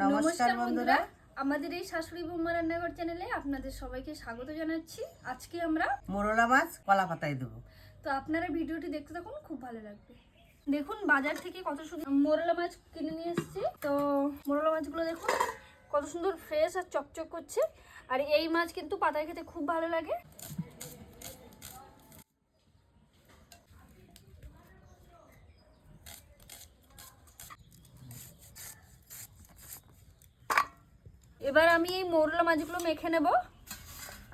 নমস্কার বন্ধুরা, আমাদের এই শাশুড়ি বৌমা রান্নাঘর চ্যানেলে আপনাদের সবাইকে স্বাগত জানাচ্ছি। আজকে আমরা মোরলা মাছ কলা পাতায় দেবো। তো আপনারা ভিডিওটি দেখতে থাকুন, খুব ভালো লাগবে। দেখুন বাজার থেকে কত সুন্দর মোরলা মাছ কিনে নিয়ে এসেছি। তো মোরলা মাছগুলো দেখুন কত সুন্দর ফ্রেশ আর চকচক করছে। আর এই মাছ কিন্তু পাতায় খেতে খুব ভালো লাগে। এবার আমি এই মোরলা মাছগুলো মেখে নেব।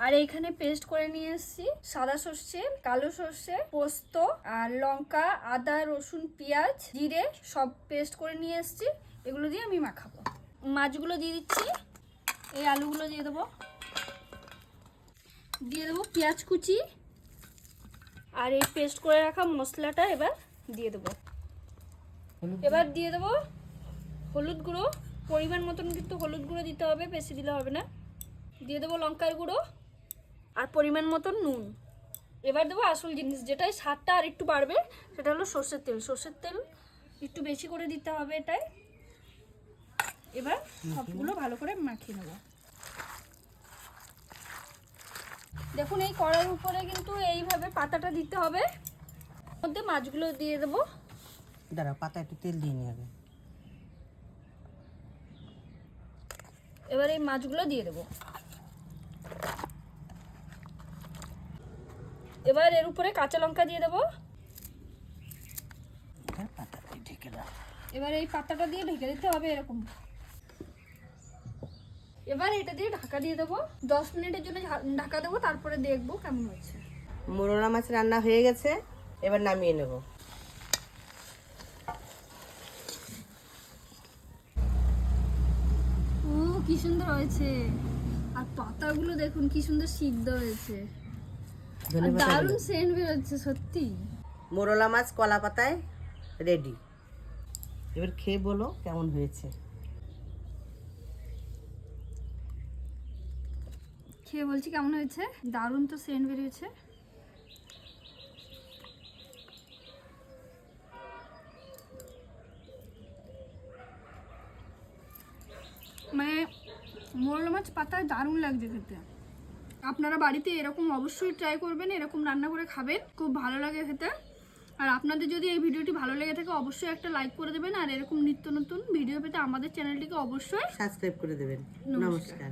আর এইখানে পেস্ট করে নিয়ে এসেছি সাদা সর্ষে, কালো সর্ষে, পোস্ত আর লঙ্কা, আদা, রসুন, পেঁয়াজ, জিরে সব পেস্ট করে নিয়ে এসেছি। এগুলো দিয়ে আমি মাখাবো। মাছগুলো দিয়ে দিচ্ছি, এই আলুগুলো দিয়ে দেবো, পেঁয়াজ কুচি আর এই পেস্ট করে রাখা মশলাটা এবার দিয়ে দেবো। এবার দিয়ে দেবো হলুদ গুঁড়ো, পরিমাণ মতন কিন্তু হলুদ গুঁড়ো দিতে হবে, বেশি দিলে হবে না। দিয়ে দেবো লঙ্কার গুঁড়ো আর পরিমাণ মতন নুন। এবার দেবো আসল জিনিস, যেটাই স্বাদটা আর একটু বাড়বে, সেটা হলো সর্ষের তেল। সর্ষের তেল একটু বেশি করে দিতে হবে এটাই। এবার সবগুলো ভালো করে মাখিয়ে নেব। দেখুন এই কড়াইয়ের উপরে কিন্তু এইভাবে পাতাটা দিতে হবে। মধ্যে মাছগুলো দিয়ে দেবো। দাঁড়া, পাতা একটু তেল দিয়ে নিয়ে হবে। এবার এই মাছগুলো দিয়ে দেবো। এবার এর উপরে কাঁচা লঙ্কা দিয়ে দেবো। এবার এই পাতাটা দিয়ে ঢেকে দিতে হবে এরকম। এবার এটা দিয়ে ঢাকা দিয়ে দেবো। 10 মিনিটের জন্য ঢাকা দেবো, তারপরে দেখবো কেমন হয়েছে। মোরলা মাছ রান্না হয়ে গেছে, এবার নামিয়ে নেব। ও কি সুন্দর হয়েছে। আর পাতাগুলো দেখুন কি সুন্দর সিদ্ধ হয়েছে, আর দারুণ সেন্ট বের হচ্ছে সত্যি। মোরলা মাছ কলা পাতায় রেডি। এবার খেয়ে বলো কেমন হয়েছে। খেয়ে বলছি কেমন হয়েছে। দারুণ তো সেন্ট বেরিয়েছে। মানে মোরলা মাছ পাতায় দারুণ লাগছে খেতে। আপনারা বাড়িতে এরকম অবশ্যই ট্রাই করবেন, এরকম রান্না করে খাবেন, খুব ভালো লাগে খেতে। আর আপনাদের যদি এই ভিডিওটি ভালো লেগে থাকে অবশ্যই একটা লাইক করে দেবেন। আর এরকম নিত্য নতুন ভিডিও পেতে আমাদের চ্যানেলটিকে অবশ্যই সাবস্ক্রাইব করে দেবেন। নমস্কার।